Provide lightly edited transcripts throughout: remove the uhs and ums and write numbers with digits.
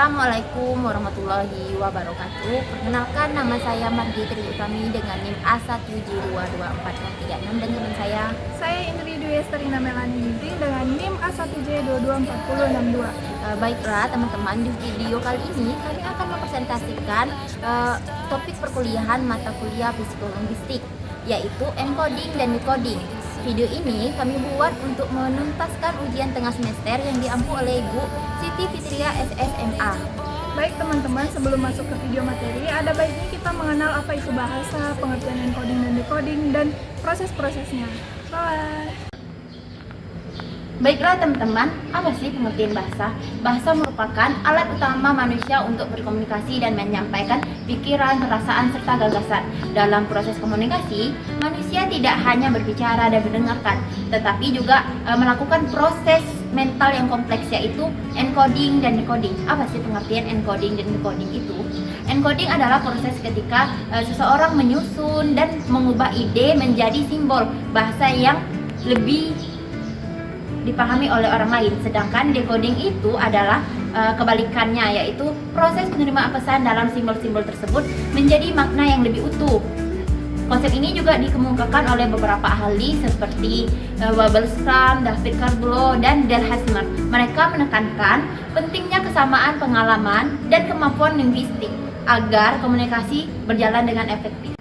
Assalamualaikum warahmatullahi wabarakatuh. Perkenalkan, nama saya Margi Tri Utami dengan NIM A1722436 dan teman Saya Indri Dwi Esterina Melani Ginting dengan NIM A1J224062. Baiklah teman-teman, di video kali ini kami akan mempresentasikan topik perkuliahan mata kuliah psikolinguistik, yaitu encoding dan decoding. Video ini kami buat untuk menuntaskan ujian tengah semester yang diampu oleh Ibu Siti Fitria SSMA. Baik teman-teman, sebelum masuk ke video materi, ada baiknya kita mengenal apa itu bahasa, pengertian encoding dan decoding, dan proses-prosesnya. Bye! Baiklah teman-teman, apa sih pengertian bahasa? Bahasa merupakan alat utama manusia untuk berkomunikasi dan menyampaikan pikiran, perasaan, serta gagasan. Dalam proses komunikasi, manusia tidak hanya berbicara dan mendengarkan, tetapi juga melakukan proses mental yang kompleks, yaitu encoding dan decoding. Apa sih pengertian encoding dan decoding itu? Encoding adalah proses ketika seseorang menyusun dan mengubah ide menjadi simbol bahasa yang lebih dipahami oleh orang lain, sedangkan decoding itu adalah kebalikannya, yaitu proses penerimaan pesan dalam simbol-simbol tersebut menjadi makna yang lebih utuh. Konsep ini juga dikemukakan oleh beberapa ahli seperti Wabelstram, David Carballo, dan Del Hasmer. Mereka menekankan pentingnya kesamaan pengalaman dan kemampuan linguistik agar komunikasi berjalan dengan efektif.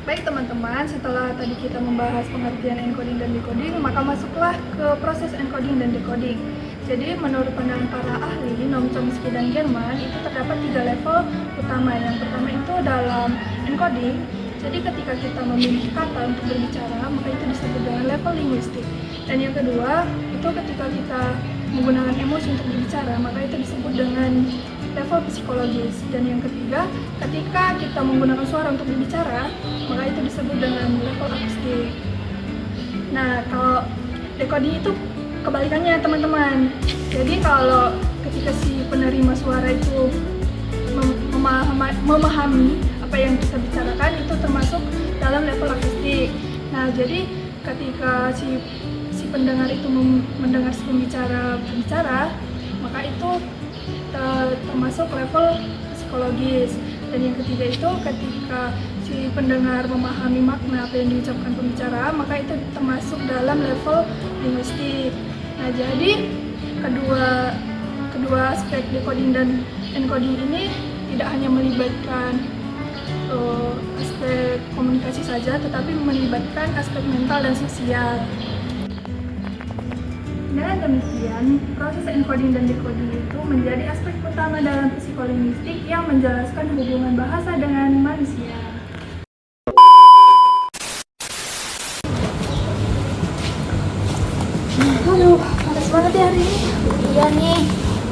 Baik teman-teman, setelah tadi kita membahas pengertian encoding dan decoding, maka masuklah ke proses encoding dan decoding. Jadi menurut pandangan para ahli, Noam Chomsky dan German, itu terdapat 3 level utama. Yang pertama itu dalam encoding. Jadi ketika kita memilih kata untuk berbicara, maka itu disebut dengan level linguistik. Dan yang kedua, itu ketika kita menggunakan emosi untuk berbicara, maka itu disebut dengan level psikologis. Dan yang ketiga, ketika kita menggunakan suara untuk berbicara, maka itu disebut dengan level akustik. Nah, kalau decoding itu kebalikannya teman-teman. Jadi kalau ketika si penerima suara itu memahami apa yang kita bicarakan, itu termasuk dalam level akustik. Nah, jadi ketika si pendengar itu mendengar si pembicara berbicara, maka itu termasuk level psikologis. Dan yang ketiga itu ketika si pendengar memahami makna apa yang diucapkan pembicara, maka itu termasuk dalam level linguistik. Nah, jadi kedua aspek decoding dan encoding ini tidak hanya melibatkan aspek komunikasi saja, tetapi melibatkan aspek mental dan sosial. Dengan demikian, proses encoding dan decoding itu menjadi aspek utama dalam psikolinguistik yang menjelaskan hubungan bahasa dengan manusia. Aduh, panas banget ya hari ini. Iya nih,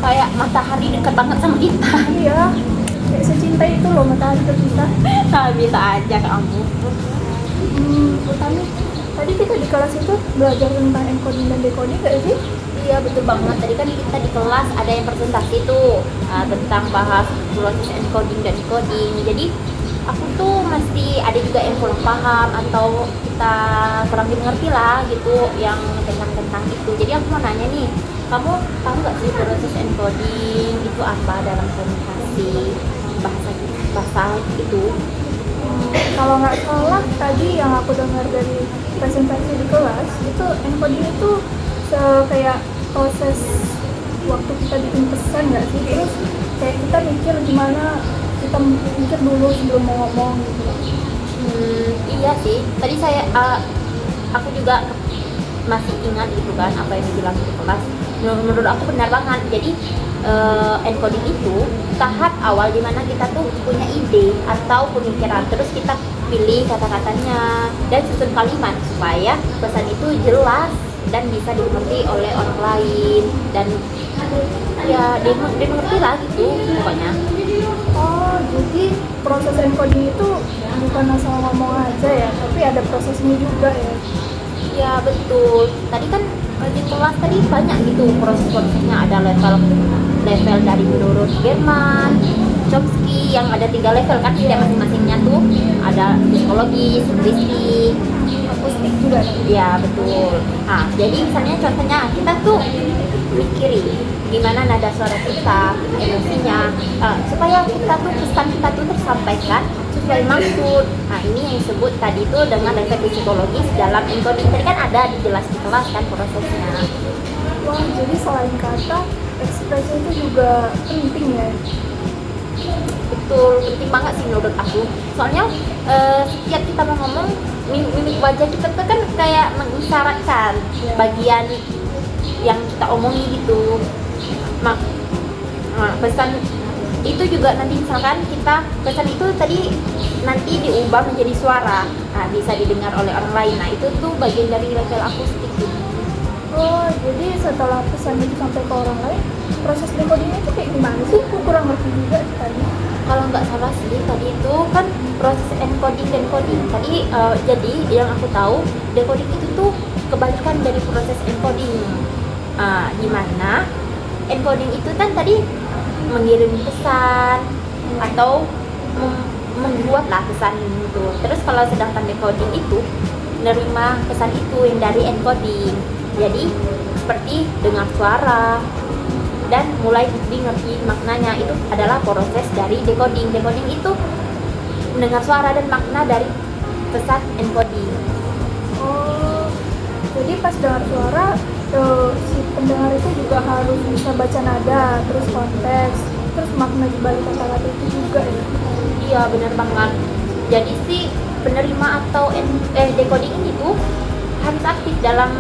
kayak matahari dekat banget sama kita. Iya, kayak secinta itu loh matahari ke kita. Bisa aja kamu. Utami, tadi kita di kelas itu belajar tentang encoding dan decoding nggak sih? Iya betul banget, tadi kan kita di kelas ada yang presentasi tuh tentang bahas proses encoding dan decoding. Jadi aku tuh mesti ada juga yang kurang paham atau kita kurang mengerti lah gitu yang tentang itu. Jadi aku mau nanya nih, kamu tahu nggak sih proses encoding itu apa dalam komunikasi bahasa itu? Kalau nggak salah tadi yang aku dengar dari presentasi di kelas itu encoding itu kayak proses waktu kita bikin pesan nggak sih, terus kayak kita mikir gimana, kita mikir dulu sebelum mau ngomong gitu. Iya sih, tadi aku juga masih ingat gitu kan apa yang dibilang di kelas. Menurut aku benar banget. Jadi encoding itu tahap awal dimana kita tuh punya ide atau pemikiran, terus kita pilih kata-katanya dan susun kalimat supaya pesan itu jelas dan bisa dimengerti oleh orang lain dan ya dimengerti lah gitu pokoknya. Oh, jadi proses encoding itu bukan asal ngomong aja ya, tapi ada prosesnya juga ya? Ya betul, tadi kan di kelas tadi banyak gitu proses-prosesnya, ada level dari menurut German, Chomsky yang ada 3 level kan setiap masing-masingnya tuh, ada psikologis, linguistik, Akustik juga. ya betul. Nah jadi misalnya contohnya kita tuh mikiri gimana nada suara kita, emosinya, supaya kita tuh pesan kita tuh tersampaikan sesuai maksud. Nah ini yang disebut tadi tuh dengan efek psikologis dalam encoding. Tadi kan ada dijelas di kelas kan prosesnya. Wah, jadi selain kata, ekspresi itu juga penting ya? Betul, penting banget sih menurut aku. Soalnya setiap kita mau ngomong, mimik wajah kita tuh kan kayak mengisyaratkan bagian yang kita omongi gitu. Pesan itu juga nanti misalkan kita pesan itu tadi nanti diubah menjadi suara, nah bisa didengar oleh orang lain. Nah itu tuh bagian dari level akustik gitu. Oh, jadi setelah pesan itu sampai ke orang lain, proses decodingnya itu kayak gimana sih? Aku kurang ngerti juga sih tadi. Kalau nggak salah sih tadi itu kan proses encoding dan coding. Tadi jadi yang aku tahu decoding itu tuh kebalikan dari proses encoding. Dimana encoding itu kan tadi mengirim pesan atau membuatlah pesan itu. Terus kalau sedangkan decoding itu menerima pesan itu yang dari encoding. Jadi seperti dengar suara dan mulai ngerti maknanya, itu adalah proses dari decoding. Decoding itu mendengar suara dan makna dari pesan encoding. Oh, jadi pas dengar suara, si pendengar itu juga harus bisa baca nada, terus konteks, terus makna di balik kata-kata itu juga ya? Iya benar banget. Jadi si penerima atau decoding ini tuh harus aktif dalam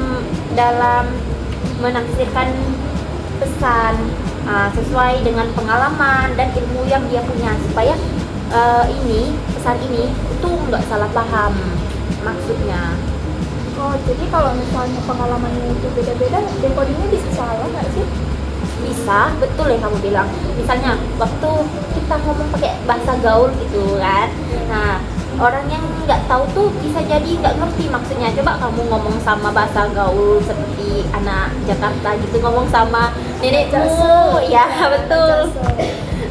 menafsirkan pesan sesuai dengan pengalaman dan ilmu yang dia punya, supaya pesan ini itu nggak salah paham maksudnya. Oh, jadi kalau misalnya pengalamannya itu beda-beda, decodingnya bisa salah nggak sih? Bisa, betul yang kamu bilang. Misalnya waktu kita ngomong pakai bahasa gaul gitu kan, nah orang yang nggak tahu tuh bisa jadi nggak ngerti maksudnya. Coba kamu ngomong sama bahasa gaul seperti anak Jakarta gitu, ngomong sama nenekmu, ya betul.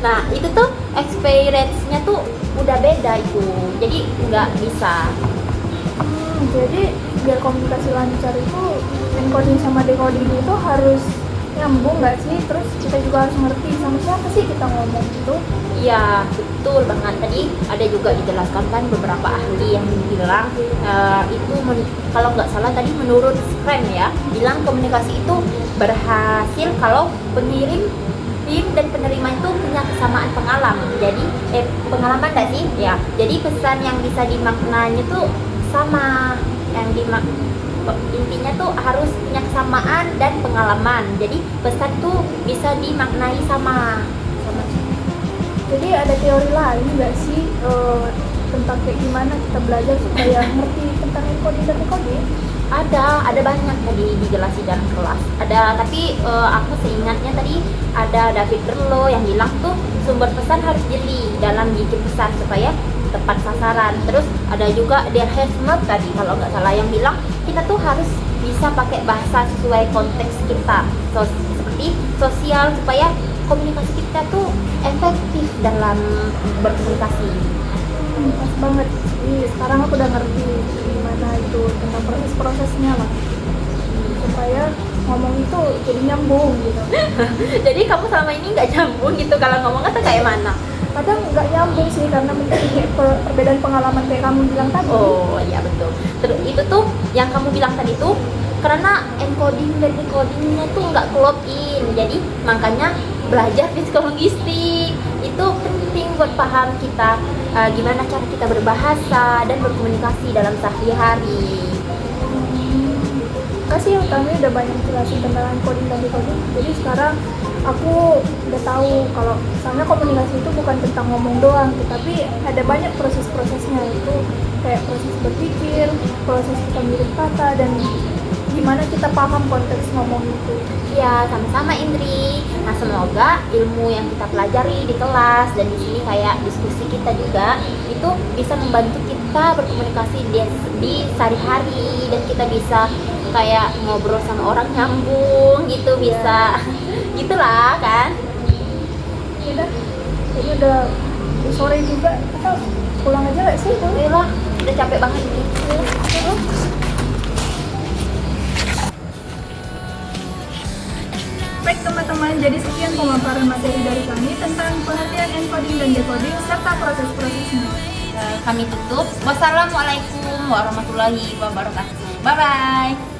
Nah itu tuh experience-nya tuh udah beda itu, jadi nggak bisa. Jadi biar komunikasi lancar itu encoding sama decoding itu harus nyambung nggak sih? Terus kita juga harus ngerti sama siapa sih kita ngomong gitu. Iya betul banget. Tadi ada juga dijelaskan kan beberapa ahli yang bilang kalau nggak salah tadi menurut Scrum ya, bilang komunikasi itu berhasil kalau pengirim dan penerima itu punya kesamaan pengalaman. Jadi pengalaman nggak sih? Ya. Jadi pesan yang bisa dimaknanya tuh sama, yang intinya tuh harus punya kesamaan dan pengalaman. Jadi pesan tuh bisa dimaknai sama. Jadi ada teori lain nggak sih tentang kayak gimana kita belajar supaya ngerti tentang encoding dan decoding? Ada banyak tadi dijelasin dalam kelas. Tapi aku seingatnya tadi ada David Berlo yang bilang tuh sumber pesan harus jeli dalam bikin pesan supaya tepat sasaran. Terus ada juga Der Hersmelt tadi kalau nggak salah yang bilang kita tuh harus bisa pakai bahasa sesuai konteks kita, seperti sosial, supaya komunikasi kita tuh efektif dalam berkomunikasi. Pas banget. Jadi sekarang aku udah ngerti gimana itu tentang proses-prosesnya lah, supaya ngomong itu jadi nyambung gitu. Jadi kamu selama ini nggak nyambung gitu kalau ngomong atau kayak mana? Kadang nggak nyambung sih karena mungkin kayak perbedaan pengalaman kayak kamu bilang tadi. Oh iya betul. Terus itu tuh yang kamu bilang tadi tuh karena encoding dan decodingnya tuh nggak klop in. Jadi makanya belajar psikologistik itu penting buat paham kita gimana cara kita berbahasa dan berkomunikasi dalam sehari-hari. Kasih Utami udah banyak jelasin tentang encoding dan decoding. Jadi sekarang aku udah tahu kalau misalnya komunikasi itu bukan tentang ngomong doang, tetapi ada banyak proses-prosesnya. Itu kayak proses berpikir, proses kita mirip kata, dan gimana kita paham konteks ngomong itu. Ya, sama-sama Indri. Nah, semoga ilmu yang kita pelajari di kelas dan di sini kayak diskusi kita juga itu bisa membantu kita berkomunikasi di sehari-hari, dan kita bisa kayak ngobrol sama orang nyambung gitu, bisa gitulah kan. Udah, jadi udah sore juga, kita pulang aja gak sih? Boleh lah, udah capek banget nih. Baik teman-teman, jadi sekian pemaparan materi dari kami tentang pengertian encoding dan decoding serta proses-prosesnya. Kami tutup. Wassalamualaikum warahmatullahi wabarakatuh. Bye bye.